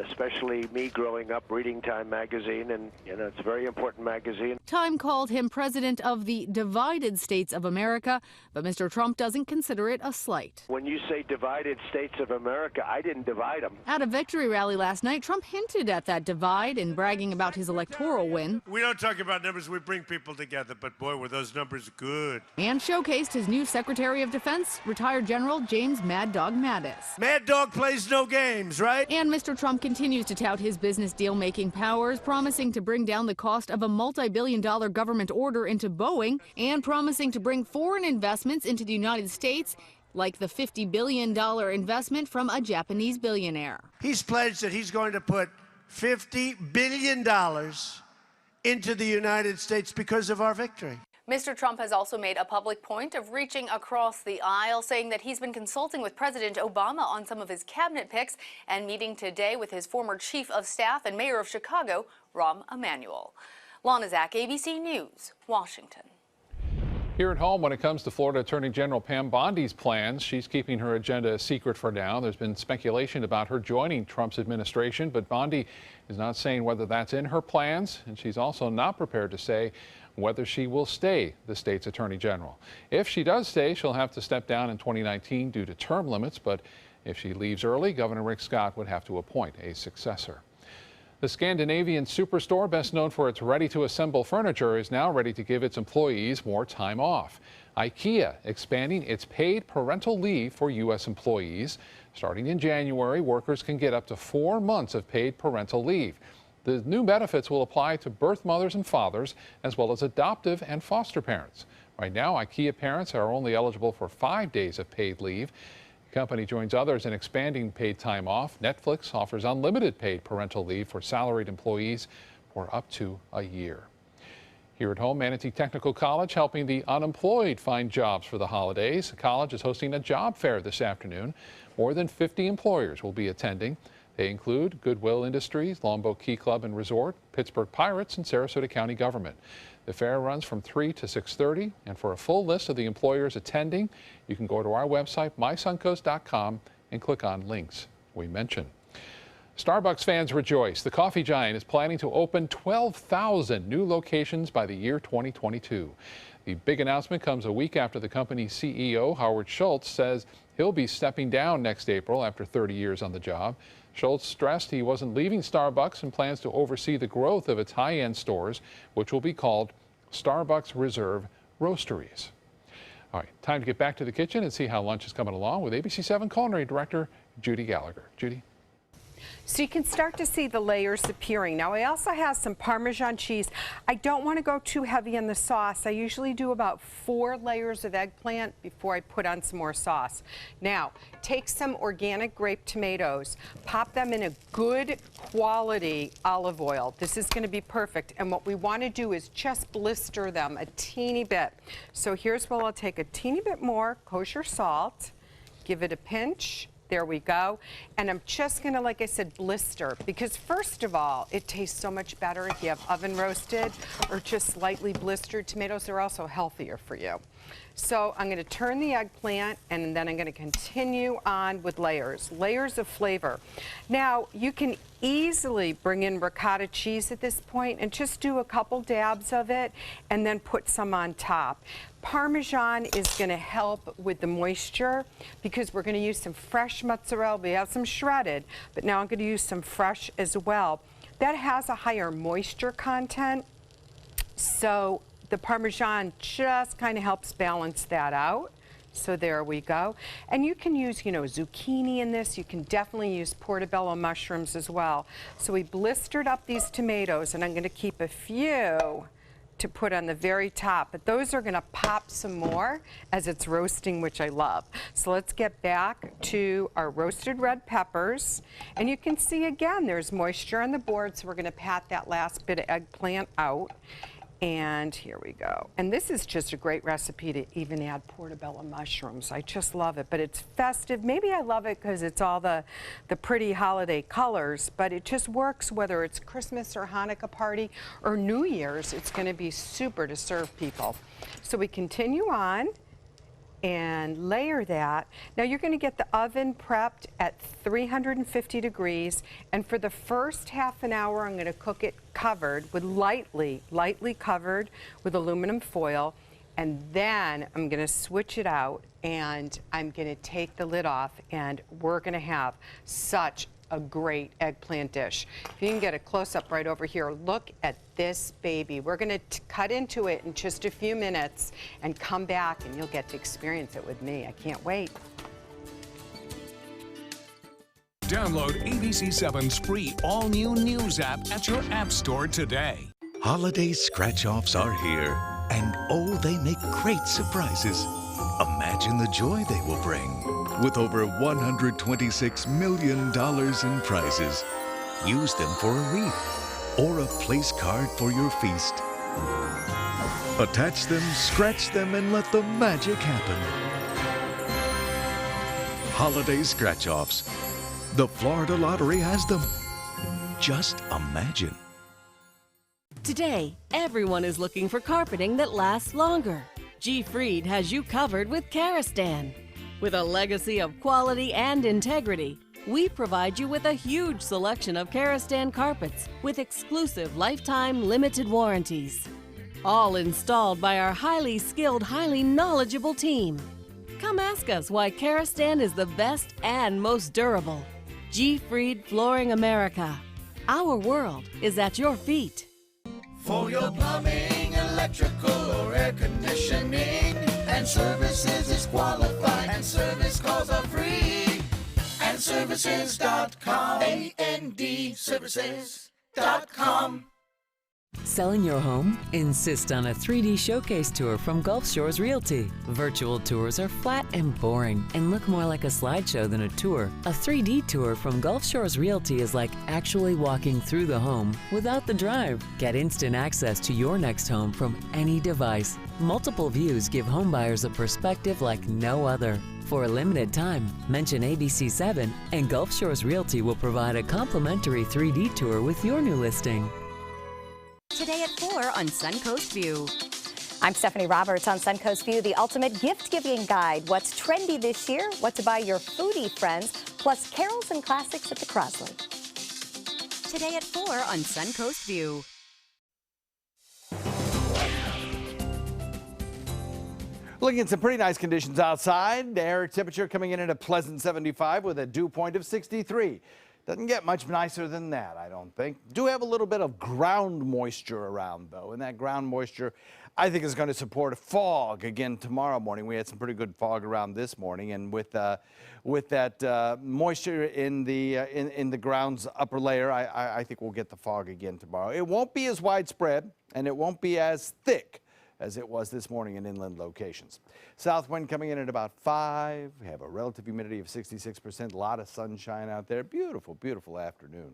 especially me growing up reading Time Magazine, and it's a very important magazine.
Time called him president of the divided states of America, but Mr. Trump doesn't consider it a slight.
When you say divided states of America, I didn't divide them.
At a victory rally last night, Trump hinted at that divide in bragging about his electoral win.
We don't talk about numbers, we bring people together, but boy, were those numbers good.
And showcased his new Secretary of Defense, retired General James Mad Dog Mattis.
Mad Dog plays no games, right?
And Mr. Trump continues to tout his business deal-making powers, promising to bring down the cost of a multi-billion-dollar government order into Boeing and promising to bring foreign investments into the United States, like the $50 billion investment from a Japanese billionaire.
He's pledged that he's going to put $50 billion into the United States because of our victory.
Mr. Trump has also made a public point of reaching across the aisle, saying that he's been consulting with President Obama on some of his cabinet picks and meeting today with his former chief of staff and mayor of Chicago, Rahm Emanuel. Lana Zak, ABC News, Washington.
Here at home, when it comes to Florida Attorney General Pam Bondi's plans, she's keeping her agenda a secret for now. There's been speculation about her joining Trump's administration, but Bondi is not saying whether that's in her plans, and she's also not prepared to say whether she will stay the state's Attorney General. If she does stay, she'll have to step down in 2019 due to term limits, but if she leaves early, Governor Rick Scott would have to appoint a successor. The Scandinavian superstore, best known for its ready-to-assemble furniture, is now ready to give its employees more time off. IKEA expanding its paid parental leave for U.S. employees. Starting in January, workers can get up to 4 months of paid parental leave. The new benefits will apply to birth mothers and fathers, as well as adoptive and foster parents. Right now, IKEA parents are only eligible for 5 days of paid leave. The company joins others in expanding paid time off. Netflix offers unlimited paid parental leave for salaried employees for up to a year. Here at home, Manatee Technical College helping the unemployed find jobs for the holidays. The college is hosting a job fair this afternoon. More than 50 employers will be attending. They include Goodwill Industries, Longboat Key Club and Resort, Pittsburgh Pirates, and Sarasota County Government. The fair runs from 3 to 6:30, and for a full list of the employers attending, you can go to our website, mysuncoast.com, and click on links we mentioned. Starbucks fans rejoice. The coffee giant is planning to open 12,000 new locations by the year 2022. The big announcement comes a week after the company's CEO, Howard Schultz, says he'll be stepping down next April after 30 years on the job. Schultz stressed he wasn't leaving Starbucks and plans to oversee the growth of its high-end stores, which will be called Starbucks Reserve Roasteries. All right, time to get back to the kitchen and see how lunch is coming along with ABC 7 Culinary Director Judy Gallagher. Judy?
So you can start to see the layers appearing. Now I also have some Parmesan cheese. I don't want to go too heavy in the sauce. I usually do about 4 layers of eggplant before I put on some more sauce. Now take some organic grape tomatoes, pop them in a good quality olive oil. This is going to be perfect. And what we want to do is just blister them a teeny bit. So here's where I'll take a teeny bit more kosher salt, give it a pinch. There we go. And I'm just going to, like I said, blister, because first of all, it tastes so much better if you have oven roasted or just slightly blistered tomatoes. They're also healthier for you. So I'm going to turn the eggplant, and then I'm going to continue on with layers of flavor. Now, you can easily bring in ricotta cheese at this point and just do a couple dabs of it and then put some on top. Parmesan is going to help with the moisture because we're going to use some fresh mozzarella. We have some shredded, but now I'm going to use some fresh as well. That has a higher moisture content, so the Parmesan just kind of helps balance that out. So there we go. And you can use, zucchini in this. You can definitely use portobello mushrooms as well. So we blistered up these tomatoes, and I'm going to keep a few to put on the very top, but those are going to pop some more as it's roasting, which I love. So let's get back to our roasted red peppers, and you can see again there's moisture on the board, so we're going to pat that last bit of eggplant out. And here we go. And this is just a great recipe to even add portobello mushrooms. I just love it, but it's festive. Maybe I love it because it's all the pretty holiday colors, but it just works whether it's Christmas or Hanukkah party or New Year's. It's going to be super to serve people. So we continue on and layer that. Now you're going to get the oven prepped at 350 degrees, and for the first half an hour I'm going to cook it covered with lightly covered with aluminum foil, and then I'm going to switch it out and I'm going to take the lid off, and we're going to have such a great eggplant dish. If you can get a close-up right over here, look at this baby. We're going to cut into it in just a few minutes and come back, and you'll get to experience it with me. I can't wait.
Download ABC7's free all-new news app at your app store today.
Holiday scratch-offs are here, and oh, they make great surprises. Imagine the joy they will bring. With over $126 million in prizes, use them for a wreath or a place card for your feast. Attach them, scratch them, and let the magic happen. Holiday scratch-offs. The Florida Lottery has them. Just imagine.
Today, everyone is looking for carpeting that lasts longer. G. Fried has you covered with Karastan. With a legacy of quality and integrity, we provide you with a huge selection of Karastan carpets with exclusive lifetime limited warranties. All installed by our highly skilled, highly knowledgeable team. Come ask us why Karastan is the best and most durable. G. Fried Flooring America. Our world is at your feet.
For your plumbing, electrical, or air conditioning, and services is qualified, and service calls are free. And services.com, A-N-D, services.com.
Selling your home? Insist on a 3D showcase tour from Gulf Shores Realty. Virtual tours are flat and boring and look more like a slideshow than a tour. A 3D tour from Gulf Shores Realty is like actually walking through the home without the drive. Get instant access to your next home from any device. Multiple views give homebuyers a perspective like no other. For a limited time, mention ABC7 and Gulf Shores Realty will provide a complimentary 3D tour with your new listing.
Today at 4 on Suncoast View. I'm Stephanie Roberts on Suncoast View, the ultimate gift-giving guide. What's trendy this year, what to buy your foodie friends, plus carols and classics at the Crosley. Today at 4 on Suncoast View.
Looking at some pretty nice conditions outside. The air temperature coming in at a pleasant 75 with a dew point of 63. Doesn't get much nicer than that, I don't think. Do have a little bit of ground moisture around, though, and that ground moisture, I think, is going to support a fog again tomorrow morning. We had some pretty good fog around this morning, and with that moisture in the ground's upper layer, I think we'll get the fog again tomorrow. It won't be as widespread, and it won't be as thick as it was this morning in inland locations. South wind coming in at about 5. We have a relative humidity of 66%. A lot of sunshine out there. Beautiful, beautiful afternoon.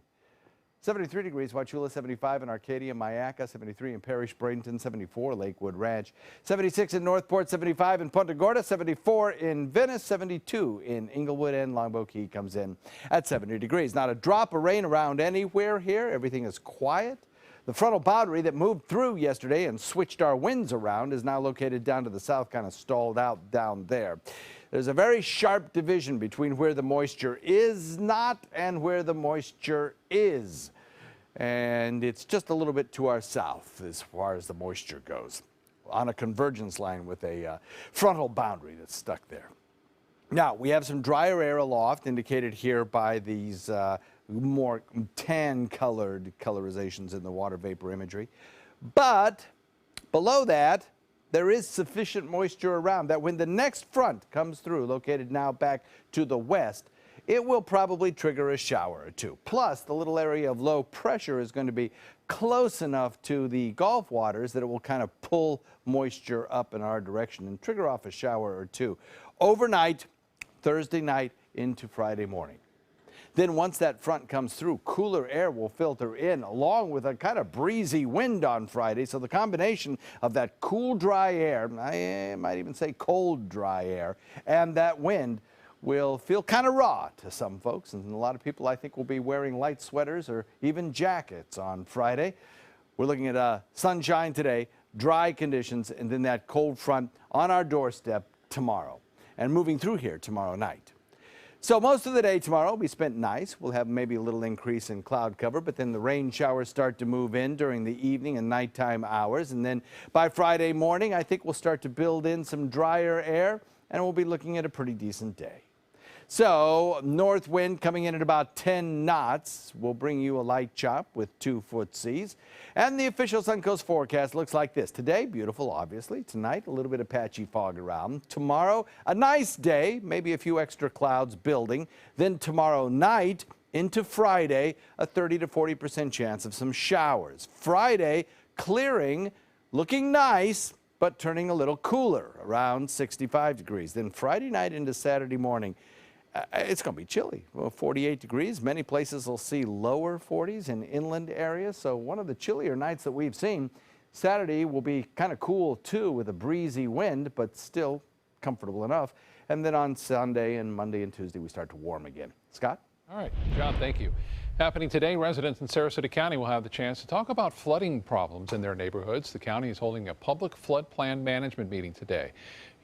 73 degrees, Wauchula, 75 in Arcadia, Mayaca, 73 in Parish, Bradenton, 74 Lakewood Ranch, 76 in Northport, 75 in Punta Gorda, 74 in Venice, 72 in Inglewood, and Longboat Key comes in at 70 degrees. Not a drop of rain around anywhere here. Everything is quiet. The frontal boundary that moved through yesterday and switched our winds around is now located down to the south, kind of stalled out down there. There's a very sharp division between where the moisture is not and where the moisture is. And it's just a little bit to our south as far as the moisture goes, on a convergence line with a frontal boundary that's stuck there. Now, we have some drier air aloft, indicated here by these more tan-colored colorizations in the water vapor imagery. But below that, there is sufficient moisture around that when the next front comes through, located now back to the west, it will probably trigger a shower or two. Plus, the little area of low pressure is going to be close enough to the Gulf waters that it will kind of pull moisture up in our direction and trigger off a shower or two overnight, Thursday night into Friday morning. Then once that front comes through, cooler air will filter in along with a kind of breezy wind on Friday. So the combination of that cool, dry air, I might even say cold, dry air, and that wind will feel kind of raw to some folks. And a lot of people, I think, will be wearing light sweaters or even jackets on Friday. We're looking at sunshine today, dry conditions, and then that cold front on our doorstep tomorrow and moving through here tomorrow night. So most of the day tomorrow will be spent nice. We'll have maybe a little increase in cloud cover, but then the rain showers start to move in during the evening and nighttime hours. And then by Friday morning, I think we'll start to build in some drier air, and we'll be looking at a pretty decent day. So north wind coming in at about 10 knots will bring you a light chop with 2-foot seas. And the official Suncoast forecast looks like this. Today, beautiful, obviously. Tonight, a little bit of patchy fog around. Tomorrow, a nice day, maybe a few extra clouds building. Then tomorrow night into Friday, a 30 to 40% chance of some showers. Friday, clearing, looking nice, but turning a little cooler, around 65 degrees. Then Friday night into Saturday morning, it's going to be chilly, 48 degrees. Many places will see lower 40s in inland areas. So one of the chillier nights that we've seen. Saturday will be kind of cool too with a breezy wind, but still comfortable enough. And then on Sunday and Monday and Tuesday, we start to warm again. Scott?
All right, John, thank you. Happening today, residents in Sarasota County will have the chance to talk about flooding problems in their neighborhoods. The county is holding a public flood plan management meeting today.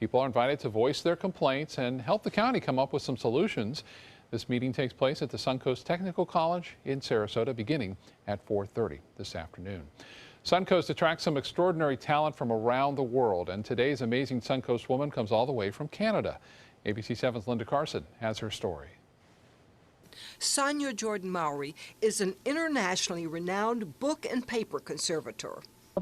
People are invited to voice their complaints and help the county come up with some solutions. This meeting takes place at the Suncoast Technical College in Sarasota beginning at 4:30 this afternoon. Suncoast attracts some extraordinary talent from around the world, and today's amazing Suncoast woman comes all the way from Canada. ABC 7's Linda Carson has her story.
Sonia Jordan Mowry is an internationally renowned book and paper conservator.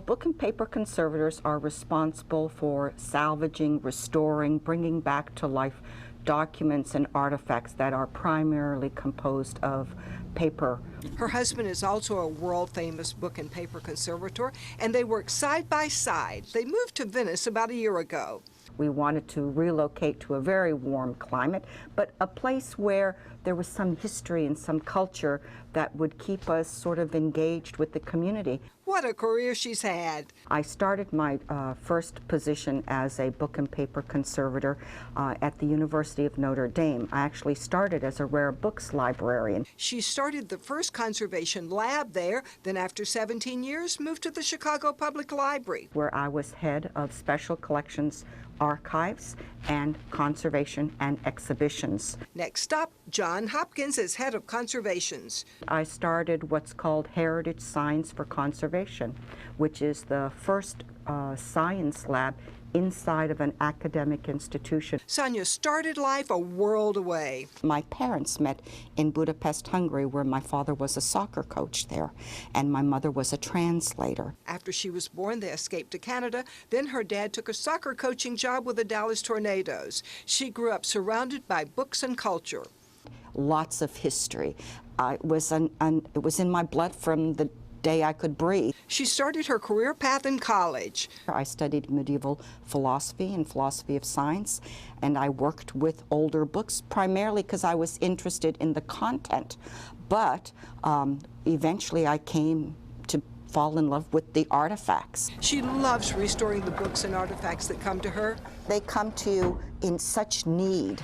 Book and paper conservators are responsible for salvaging, restoring, bringing back to life documents and artifacts that are primarily composed of paper.
Her husband is also a world-famous book and paper conservator, and they work side by side. They moved to Venice about a year ago.
We wanted to relocate to a very warm climate, but a place where there was some history and some culture that would keep us sort of engaged with the community.
What a career she's had.
I started my first position as a book and paper conservator at the University of Notre Dame. I actually started as a rare books librarian.
She started the first conservation lab there, then after 17 years moved to the Chicago Public Library,
where I was head of special collections, archives, and conservation and exhibitions.
Next up, John Hopkins is head of conservations.
I started what's called Heritage Science for Conservation, which is the first science lab inside of an academic institution.
Sonia started life a world away.
My parents met in Budapest, Hungary, where my father was a soccer coach there, and my mother was a translator.
After she was born, they escaped to Canada. Then her dad took a soccer coaching job with the Dallas Tornadoes. She grew up surrounded by books and culture.
Lots of history. It was in my blood from the day I could breathe.
She started her career path in college.
I studied medieval philosophy and philosophy of science, and I worked with older books primarily because I was interested in the content. But eventually I came to fall in love with the artifacts.
She loves restoring the books and artifacts that come to her.
They come to you in such need,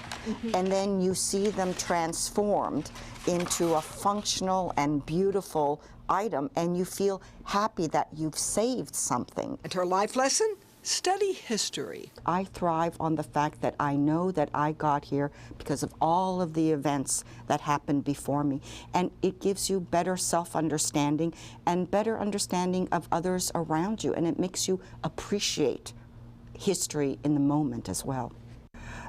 and then you see them transformed into a functional and beautiful item, and you feel happy that you've saved something.
And her life lesson? Study history.
I thrive on the fact that I know that I got here because of all of the events that happened before me, and it gives you better self-understanding and better understanding of others around you, and it makes you appreciate history in the moment as well.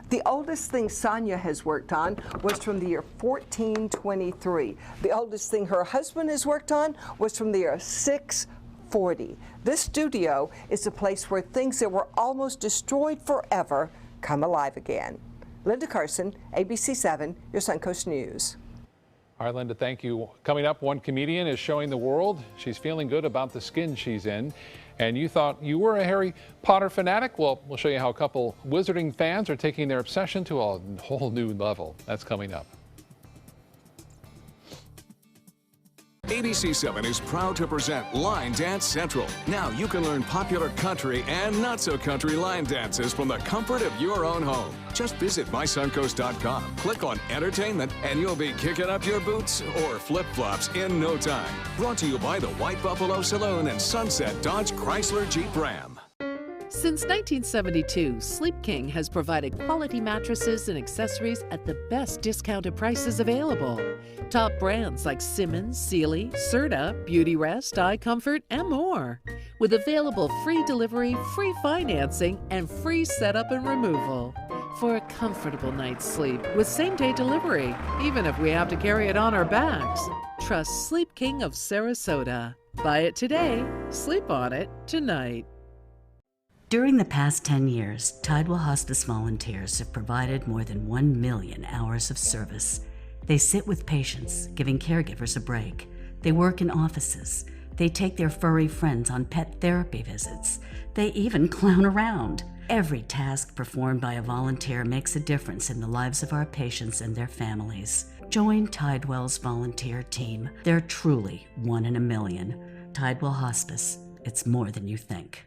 The oldest thing Sonia has worked on was from the year 1423. The oldest thing her husband has worked on was from the year 6 40. This studio is a place where things that were almost destroyed forever come alive again. Linda Carson, ABC 7, your Suncoast News.
All right, Linda, thank you. Coming up, one comedian is showing the world she's feeling good about the skin she's in. And you thought you were a Harry Potter fanatic? Well, we'll show you how a couple Wizarding fans are taking their obsession to a whole new level. That's coming up.
ABC 7 is proud to present Line Dance Central. Now you can learn popular country and not-so-country line dances from the comfort of your own home. Just visit mysuncoast.com, click on Entertainment, and you'll be kicking up your boots or flip-flops in no time. Brought to you by the White Buffalo Saloon and Sunset Dodge Chrysler Jeep Ram.
Since 1972, Sleep King has provided quality mattresses and accessories at the best discounted prices available. Top brands like Simmons, Sealy, Serta, Beautyrest, iComfort, and more. With available free delivery, free financing, and free setup and removal. For a comfortable night's sleep with same-day delivery, even if we have to carry it on our backs. Trust Sleep King of Sarasota. Buy it today, sleep on it tonight.
During the past 10 years, Tidewell Hospice volunteers have provided more than 1 million hours of service. They sit with patients, giving caregivers a break. They work in offices. They take their furry friends on pet therapy visits. They even clown around. Every task performed by a volunteer makes a difference in the lives of our patients and their families. Join Tidewell's volunteer team. They're truly 1 in a million. Tidewell Hospice. It's more than you think.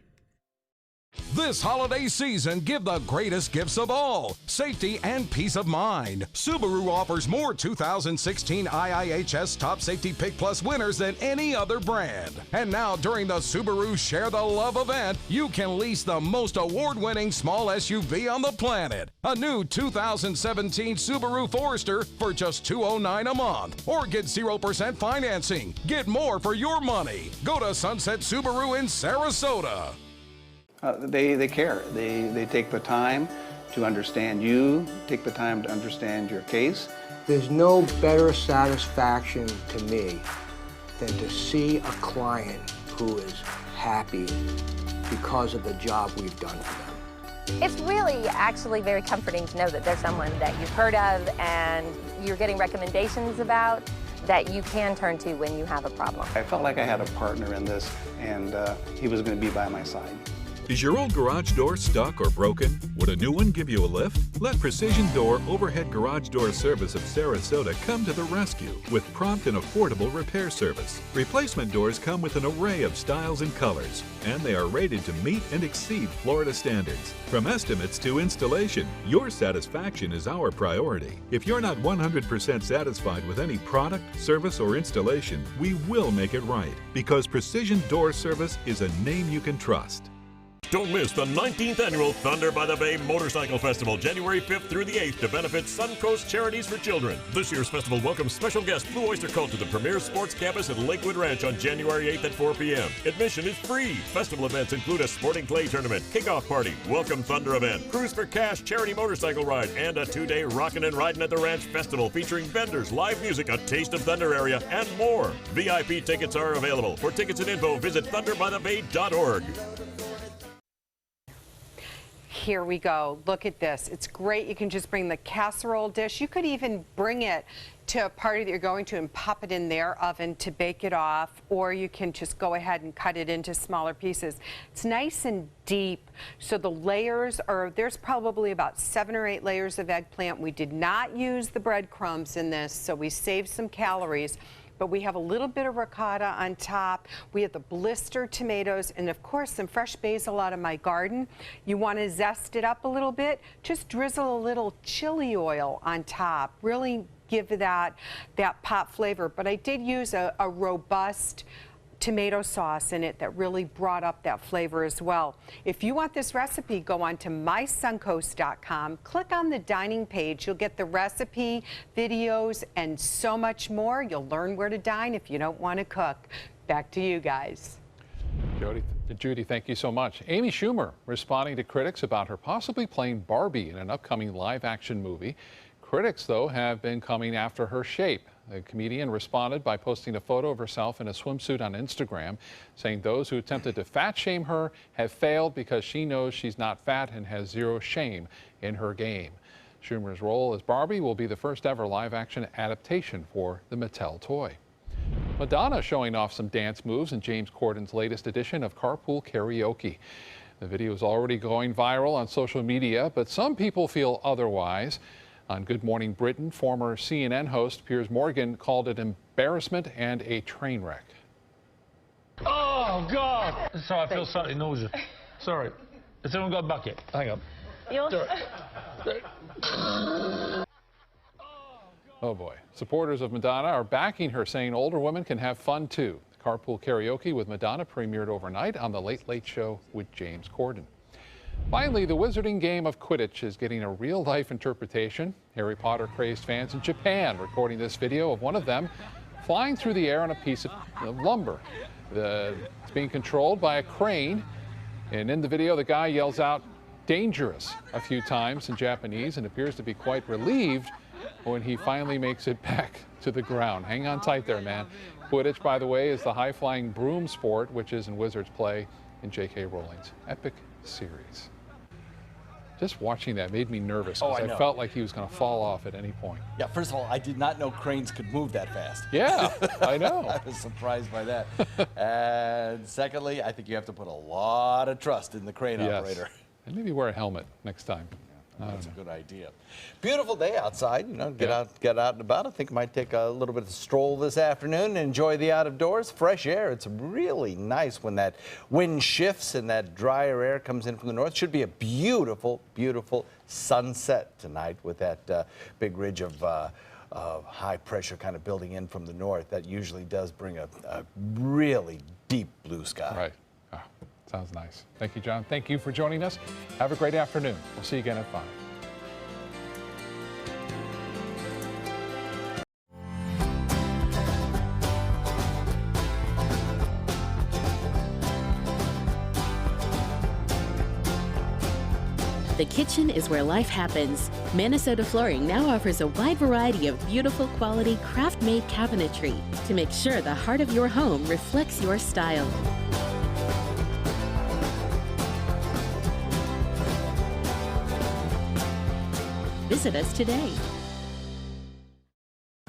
This holiday season, give the greatest gifts of all, safety and peace of mind. Subaru offers more 2016 IIHS Top Safety Pick Plus winners than any other brand. And now during the Subaru Share the Love event, you can lease the most award-winning small SUV on the planet. A new 2017 Subaru Forester for just $209 a month. Or get 0% financing. Get more for your money. Go to Sunset Subaru in Sarasota.
They care. They take the time to understand you, take the time to understand your case.
There's no better satisfaction to me than to see a client who is happy because of the job we've done for them.
It's really actually very comforting to know that there's someone that you've heard of and you're getting recommendations about that you can turn to when you have a problem.
I felt like I had a partner in this, and he was going to be by my side.
Is your old garage door stuck or broken? Would a new one give you a lift? Let Precision Door Overhead Garage Door Service of Sarasota come to the rescue with prompt and affordable repair service. Replacement doors come with an array of styles and colors, and they are rated to meet and exceed Florida standards. From estimates to installation, your satisfaction is our priority. If you're not 100% satisfied with any product, service, or installation, we will make it right, because Precision Door Service is a name you can trust.
Don't miss the 19th annual Thunder by the Bay Motorcycle Festival, January 5th through the 8th, to benefit Suncoast Charities for Children. This year's festival welcomes special guest Blue Oyster Cult to the premier sports campus at Lakewood Ranch on January 8th at 4 p.m. Admission is free. Festival events include a sporting clay tournament, kickoff party, welcome Thunder event, Cruise for Cash charity motorcycle ride, and a 2-day Rockin' and Ridin' at the Ranch festival featuring vendors, live music, a taste of Thunder area, and more. VIP tickets are available. For tickets and info, visit thunderbybthebay.org.
Here we go. Look at this. It's great. You can just bring the casserole dish. You could even bring it to a party that you're going to and pop it in their oven to bake it off, or you can just go ahead and cut it into smaller pieces. It's nice and deep, so the layers are, there's probably about 7 or 8 layers of eggplant. We did not use the breadcrumbs in this, so we saved some calories. But we have a little bit of ricotta on top. We have the blister tomatoes, and of course some fresh basil out of my garden. You want to zest it up a little bit, just drizzle a little chili oil on top. Really give that pop flavor. But I did use a robust tomato sauce in it that really brought up that flavor as well. If you want this recipe, go on to mysuncoast.com, click on the dining page. You'll get the recipe, videos, and so much more. You'll learn where to dine if you don't want to cook. Back to you guys.
Judy, thank you so much. Amy Schumer responding to critics about her possibly playing Barbie in an upcoming live-action movie. Critics, though, have been coming after her shape. The comedian responded by posting a photo of herself in a swimsuit on Instagram, saying those who attempted to fat shame her have failed because she knows she's not fat and has zero shame in her game. Schumer's role as Barbie will be the first ever live-action adaptation for the Mattel toy. Madonna showing off some dance moves in James Corden's latest edition of Carpool Karaoke. The video is already going viral on social media, but some people feel otherwise. On Good Morning Britain, former CNN host Piers Morgan called it embarrassment and a train wreck.
Oh, God! Sorry, I feel slightly nauseous. Sorry. Has anyone got a bucket? Hang on.
Oh, boy. Supporters of Madonna are backing her, saying older women can have fun, too. Carpool Karaoke with Madonna premiered overnight on The Late Late Show with James Corden. Finally, the wizarding game of Quidditch is getting a real-life interpretation. Harry Potter crazed fans in Japan recording this video of one of them flying through the air on a piece of lumber. It's being controlled by a crane, and in the video, the guy yells out, "Dangerous," a few times in Japanese and appears to be quite relieved when he finally makes it back to the ground. Hang on tight there, man. Quidditch, by the way, is the high-flying broom sport, which is in Wizards play in J.K. Rowling's epic series. Just watching that made me nervous because I felt like he was going to fall off at any point.
Yeah, first of all, I did not know cranes could move that fast.
Yeah, I know.
I was surprised by that. And secondly, I think you have to put a lot of trust in the crane operator.
And maybe wear a helmet next time.
That's a good idea. Beautiful day outside. You know, get out and about. I think I might take a little bit of a stroll this afternoon and enjoy the out of doors. Fresh air. It's really nice when that wind shifts and that drier air comes in from the north. Should be a beautiful, beautiful sunset tonight with that big ridge of high pressure kind of building in from the north. That usually does bring a really deep blue sky.
Right. Sounds nice. Thank you, John. Thank you for joining us. Have a great afternoon. We'll see you again at 5.
The kitchen is where life happens. Minnesota Flooring now offers a wide variety of beautiful quality craft-made cabinetry to make sure the heart of your home reflects your style. Visit us today.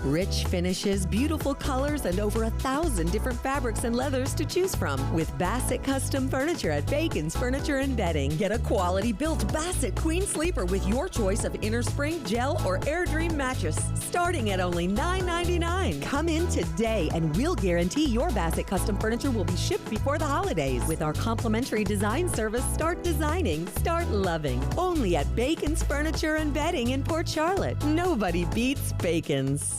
Rich finishes, beautiful colors, and over 1,000 different fabrics and leathers to choose from. With Bassett Custom Furniture at Bacon's Furniture and Bedding. Get a quality-built Bassett Queen Sleeper with your choice of innerspring, gel, or AirDream mattress, starting at only $9.99. Come in today, and we'll guarantee your Bassett Custom Furniture will be shipped before the holidays. With our complimentary design service, start designing, start loving. Only at Bacon's Furniture and Bedding in Port Charlotte. Nobody beats Bacon's.